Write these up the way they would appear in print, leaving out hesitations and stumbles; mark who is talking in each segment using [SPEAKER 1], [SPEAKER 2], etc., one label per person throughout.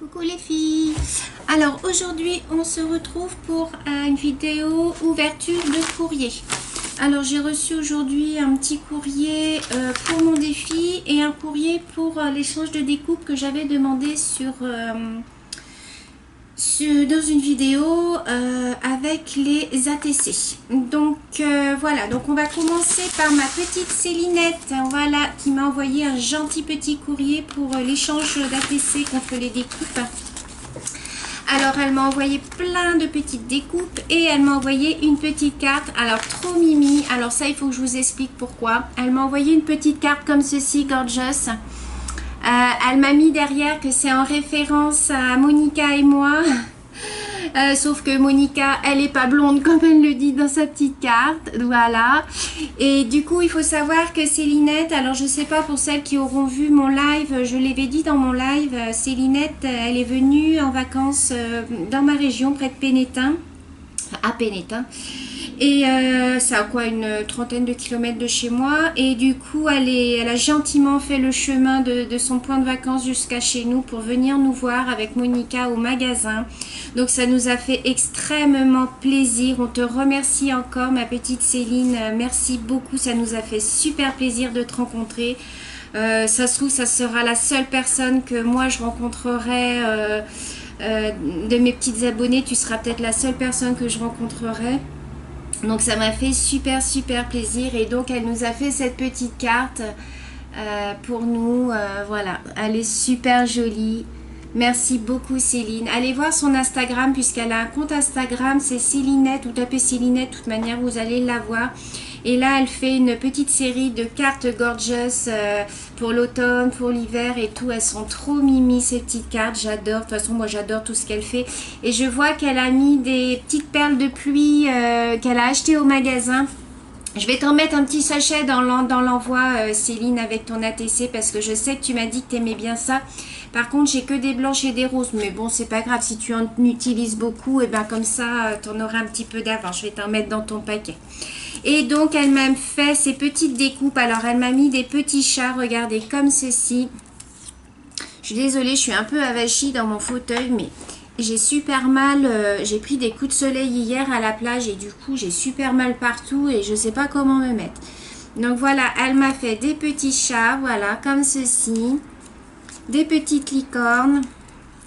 [SPEAKER 1] Coucou les filles. Alors aujourd'hui on se retrouve pour une vidéo ouverture de courrier. Alors j'ai reçu aujourd'hui un petit courrier pour mon défi et un courrier pour l'échange de découpe que j'avais demandé dans une vidéo avec les ATC. Donc voilà, donc on va commencer par ma petite Célinette, voilà, qui m'a envoyé un gentil petit courrier pour l'échange d'ATC contre les découpes. Alors elle m'a envoyé plein de petites découpes et elle m'a envoyé une petite carte, alors trop mimi. Alors ça il faut que je vous explique pourquoi. Elle m'a envoyé une petite carte comme ceci, gorgeous. Elle m'a mis derrière que c'est en référence à Monica et moi. Sauf que Monica, elle est pas blonde comme elle le dit dans sa petite carte. Voilà. Et du coup, il faut savoir que Célinette, alors je sais pas pour celles qui auront vu mon live, je l'avais dit dans mon live, Célinette, elle est venue en vacances dans ma région, près de Pénétin, à Pénétin. Et ça a quoi, une trentaine de kilomètres de chez moi. Et du coup, elle a gentiment fait le chemin de son point de vacances jusqu'à chez nous pour venir nous voir avec Monica au magasin. Donc ça nous a fait extrêmement plaisir. On te remercie encore, ma petite Céline. Merci beaucoup, ça nous a fait super plaisir de te rencontrer. Ça se trouve, ça sera la seule personne que moi je rencontrerai de mes petites abonnées. Tu seras peut-être la seule personne que je rencontrerai. Donc ça m'a fait super plaisir et donc elle nous a fait cette petite carte pour nous, voilà, elle est super jolie. Merci beaucoup Céline. Allez voir son Instagram puisqu'elle a un compte Instagram, c'est Célinette, ou tapez Célinette, de toute manière vous allez la voir. Et là elle fait une petite série de cartes gorgeous pour l'automne, pour l'hiver et tout. Elles sont trop mimi ces petites cartes, j'adore. De toute façon moi j'adore tout ce qu'elle fait. Et je vois qu'elle a mis des petites perles de pluie qu'elle a achetées au magasin. Je vais t'en mettre un petit sachet dans l'envoi Céline avec ton ATC parce que je sais que tu m'as dit que tu aimais bien ça. Par contre j'ai que des blanches et des roses, mais bon c'est pas grave, si tu en utilises beaucoup, et ben comme ça tu en auras un petit peu d'avance. Je vais t'en mettre dans ton paquet. Et donc elle m'a fait ces petites découpes. Alors elle m'a mis des petits chats, regardez, comme ceci. Je suis désolée, je suis un peu avachie dans mon fauteuil, mais j'ai super mal, j'ai pris des coups de soleil hier à la plage et du coup j'ai super mal partout et je sais pas comment me mettre. Donc voilà, elle m'a fait des petits chats, voilà, comme ceci. Des petites licornes.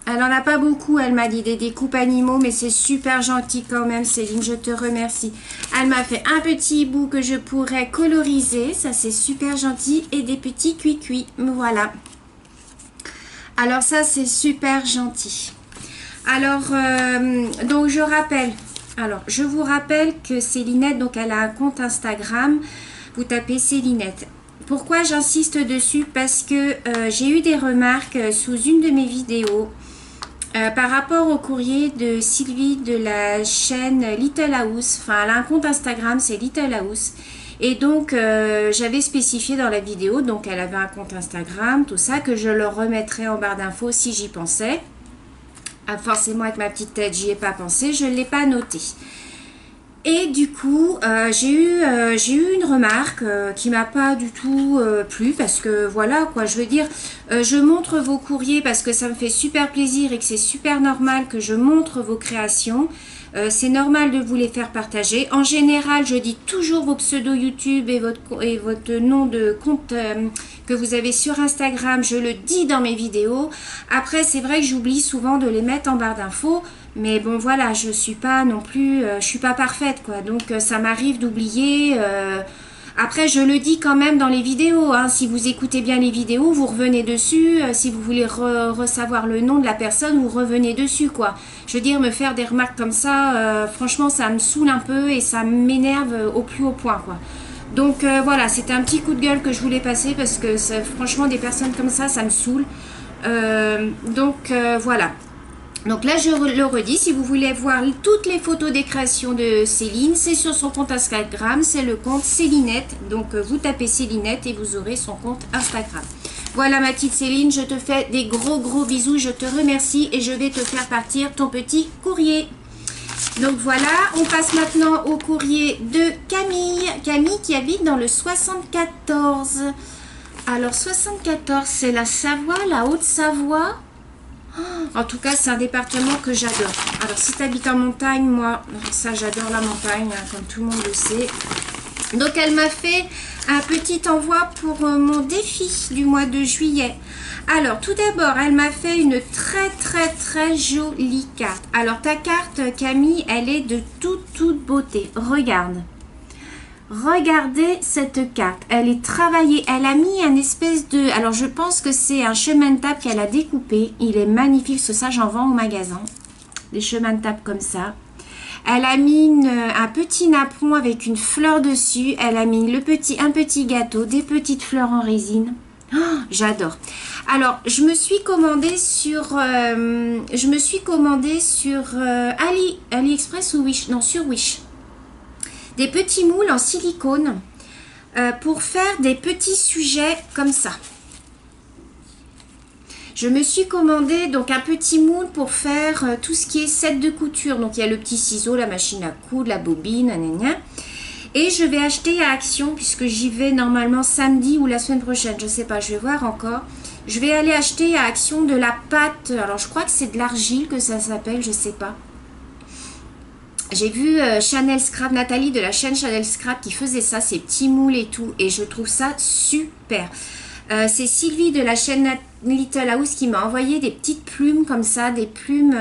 [SPEAKER 1] Elle en a pas beaucoup, elle m'a dit des découpes animaux, mais c'est super gentil quand même Céline, je te remercie. Elle m'a fait un petit bout que je pourrais coloriser, ça c'est super gentil, et des petits cuits-cuits, voilà. Alors ça c'est super gentil. Alors, donc je vous rappelle que Célinette, donc elle a un compte Instagram, vous tapez Célinette. Pourquoi j'insiste dessus? Parce que j'ai eu des remarques sous une de mes vidéos par rapport au courrier de Sylvie de la chaîne Little House. Enfin, elle a un compte Instagram, c'est Little House. Et donc, j'avais spécifié dans la vidéo, donc elle avait un compte Instagram, tout ça, que je le remettrai en barre d'infos si j'y pensais. Ah, forcément, avec ma petite tête, j'y ai pas pensé, je ne l'ai pas noté. Et du coup, j'ai eu une remarque qui m'a pas du tout plu parce que voilà quoi, je veux dire, je montre vos courriers parce que ça me fait super plaisir et que c'est super normal que je montre vos créations. C'est normal de vous les faire partager. En général, je dis toujours vos pseudos YouTube et votre nom de compte que vous avez sur Instagram. Je le dis dans mes vidéos. Après, c'est vrai que j'oublie souvent de les mettre en barre d'infos. Mais bon, voilà, je suis pas non plus, je suis pas parfaite, quoi. Donc, ça m'arrive d'oublier. Après, je le dis quand même dans les vidéos. Hein. Si vous écoutez bien les vidéos, vous revenez dessus. Si vous voulez ressavoir le nom de la personne, vous revenez dessus, quoi. Je veux dire, me faire des remarques comme ça, franchement, ça me saoule un peu et ça m'énerve au plus haut point, quoi. Donc, voilà, c'était un petit coup de gueule que je voulais passer parce que, franchement, des personnes comme ça me saoule. Voilà. Donc là, je le redis, si vous voulez voir toutes les photos des créations de Céline, c'est sur son compte Instagram, c'est le compte Célinette. Donc vous tapez Célinette et vous aurez son compte Instagram. Voilà ma petite Céline, je te fais des gros bisous, je te remercie et je vais te faire partir ton petit courrier. Donc voilà, on passe maintenant au courrier de Camille. Camille qui habite dans le 74. Alors 74, c'est la Savoie, la Haute-Savoie. En tout cas, c'est un département que j'adore. Alors, si tu habites en montagne, moi, ça, j'adore la montagne, hein, comme tout le monde le sait. Donc, elle m'a fait un petit envoi pour mon défi du mois de juillet. Alors, tout d'abord, elle m'a fait une très jolie carte. Alors, ta carte, Camille, elle est de toute beauté. Regarde. Regardez cette carte, elle est travaillée, elle a mis un espèce de... Alors je pense que c'est un chemin de table qu'elle a découpé, il est magnifique, ça j'en vends au magasin, des chemins de table comme ça. Elle a mis un petit napperon avec une fleur dessus, elle a mis un petit gâteau, des petites fleurs en résine. Oh, j'adore. Alors je me suis commandée sur... AliExpress ou Wish, non sur Wish. Des petits moules en silicone pour faire des petits sujets comme ça. Je me suis commandé donc un petit moule pour faire tout ce qui est set de couture. Donc il y a le petit ciseau, la machine à coudre, la bobine, nanana. Et je vais acheter à Action puisque j'y vais normalement samedi ou la semaine prochaine. Je ne sais pas, je vais voir encore. Je vais aller acheter à Action de la pâte. Alors je crois que c'est de l'argile que ça s'appelle, je ne sais pas. J'ai vu Chanel Scrap, Nathalie de la chaîne Chanel Scrap qui faisait ça, ces petits moules et tout. Et je trouve ça super. C'est Sylvie de la chaîne Little House qui m'a envoyé des petites plumes comme ça. Des plumes...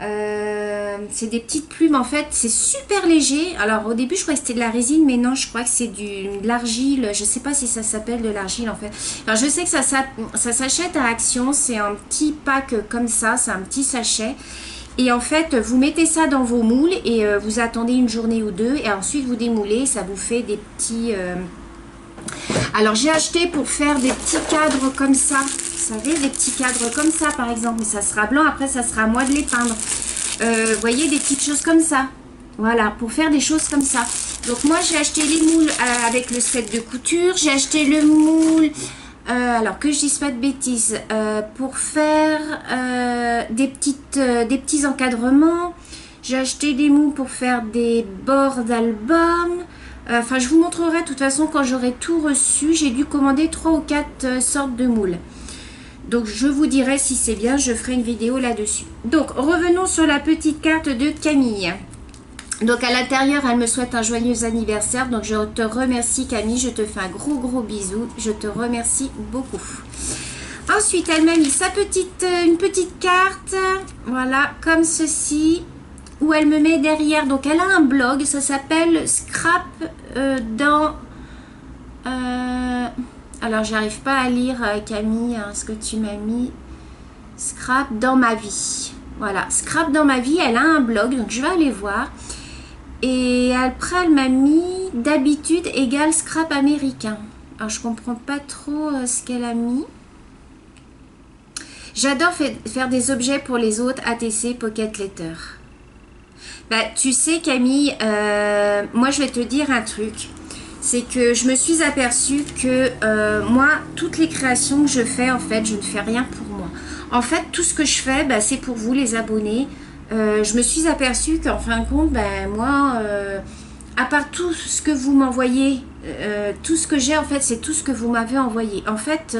[SPEAKER 1] c'est des petites plumes en fait. C'est super léger. Alors au début je croyais que c'était de la résine. Mais non, je crois que c'est de l'argile. Je sais pas si ça s'appelle de l'argile en fait. Alors je sais que ça s'achète à Action. C'est un petit pack comme ça. C'est un petit sachet. Et en fait, vous mettez ça dans vos moules et vous attendez une journée ou deux. Et ensuite, vous démoulez. Ça vous fait des petits... Alors, j'ai acheté pour faire des petits cadres comme ça. Vous savez, des petits cadres comme ça, par exemple. Mais ça sera blanc. Après, ça sera à moi de les peindre. Vous voyez, des petites choses comme ça. Voilà, pour faire des choses comme ça. Donc, moi, j'ai acheté les moules avec le set de couture. J'ai acheté le moule... alors que je dise pas de bêtises, pour faire des petits encadrements. J'ai acheté des moules pour faire des bords d'album. Enfin, je vous montrerai de toute façon quand j'aurai tout reçu. J'ai dû commander 3 ou 4 sortes de moules. Donc, je vous dirai si c'est bien, je ferai une vidéo là-dessus. Donc, revenons sur la petite carte de Camille. Donc à l'intérieur, elle me souhaite un joyeux anniversaire. Donc je te remercie Camille, je te fais un gros bisou. Je te remercie beaucoup. Ensuite, elle m'a mis une petite carte. Voilà, comme ceci. Où elle me met derrière. Donc elle a un blog, ça s'appelle Scrap alors j'arrive pas à lire Camille, hein, ce que tu m'as mis. Scrap dans ma vie. Voilà, Scrap dans ma vie, elle a un blog. Donc je vais aller voir. Et après, elle m'a mis d'habitude égale scrap américain. Alors, je comprends pas trop ce qu'elle a mis. J'adore faire des objets pour les autres, ATC, Pocket Letter. Bah, tu sais, Camille, moi, je vais te dire un truc. C'est que je me suis aperçue que moi, toutes les créations que je fais, en fait, je ne fais rien pour moi. En fait, tout ce que je fais, bah, c'est pour vous, les abonnés. Je me suis aperçue qu'en fin de compte, ben, moi, à part tout ce que vous m'envoyez, tout ce que j'ai en fait, c'est tout ce que vous m'avez envoyé. En fait,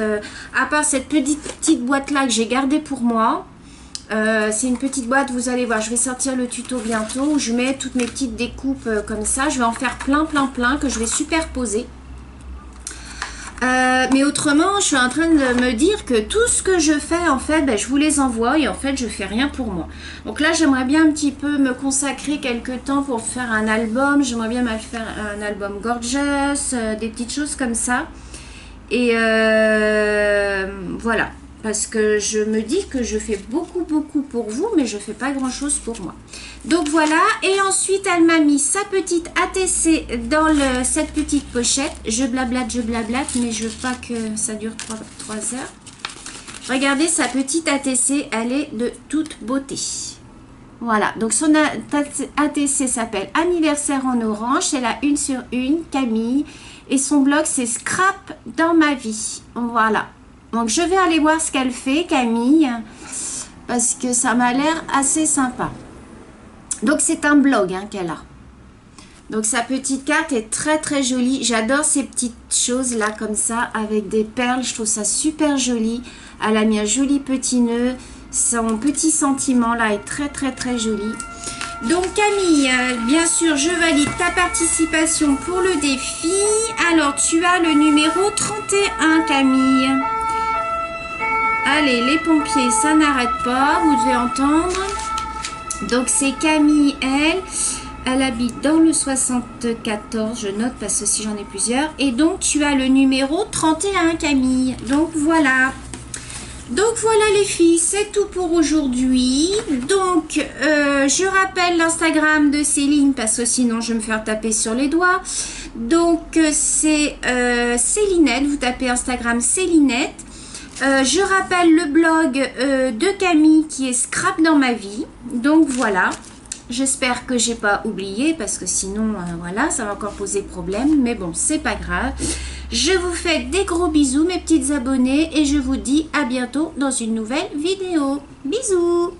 [SPEAKER 1] à part cette petite boîte-là que j'ai gardée pour moi, c'est une petite boîte, vous allez voir, je vais sortir le tuto bientôt, où je mets toutes mes petites découpes comme ça. Je vais en faire plein que je vais superposer. Mais autrement, je suis en train de me dire que tout ce que je fais, en fait, ben, je vous les envoie et en fait, je fais rien pour moi. Donc là, j'aimerais bien un petit peu me consacrer quelques temps pour faire un album. J'aimerais bien faire un album gorgeous, des petites choses comme ça. Et voilà. Parce que je me dis que je fais beaucoup pour vous, mais je fais pas grand chose pour moi. Donc voilà, et ensuite elle m'a mis sa petite ATC dans cette petite pochette. Je blablate, mais je veux pas que ça dure 3 heures. Regardez sa petite ATC, elle est de toute beauté. Voilà, donc son ATC s'appelle Anniversaire en orange, c'est la 1 sur 1, Camille. Et son blog c'est Scrap dans ma vie. Voilà. Donc je vais aller voir ce qu'elle fait, Camille, parce que ça m'a l'air assez sympa. Donc c'est un blog hein, qu'elle a. Donc sa petite carte est très jolie. J'adore ces petites choses là comme ça avec des perles. Je trouve ça super joli. Elle a mis un joli petit nœud. Son petit sentiment là est très très très joli. Donc Camille, bien sûr, je valide ta participation pour le défi. Alors, tu as le numéro 31, Camille. Allez, les pompiers, ça n'arrête pas, vous devez entendre. Donc, c'est Camille, elle habite dans le 74, je note parce que si j'en ai plusieurs. Et donc, tu as le numéro 31, Camille. Donc, voilà. Donc voilà les filles, c'est tout pour aujourd'hui. Donc je rappelle l'Instagram de Céline parce que sinon je vais me faire taper sur les doigts. Donc c'est Célinette, vous tapez Instagram Célinette. Je rappelle le blog de Camille qui est Scrap dans ma vie. Donc voilà, j'espère que j'ai pas oublié parce que sinon voilà, ça va encore poser problème. Mais bon, c'est pas grave. Je vous fais des gros bisous mes petites abonnées et je vous dis à bientôt dans une nouvelle vidéo. Bisous!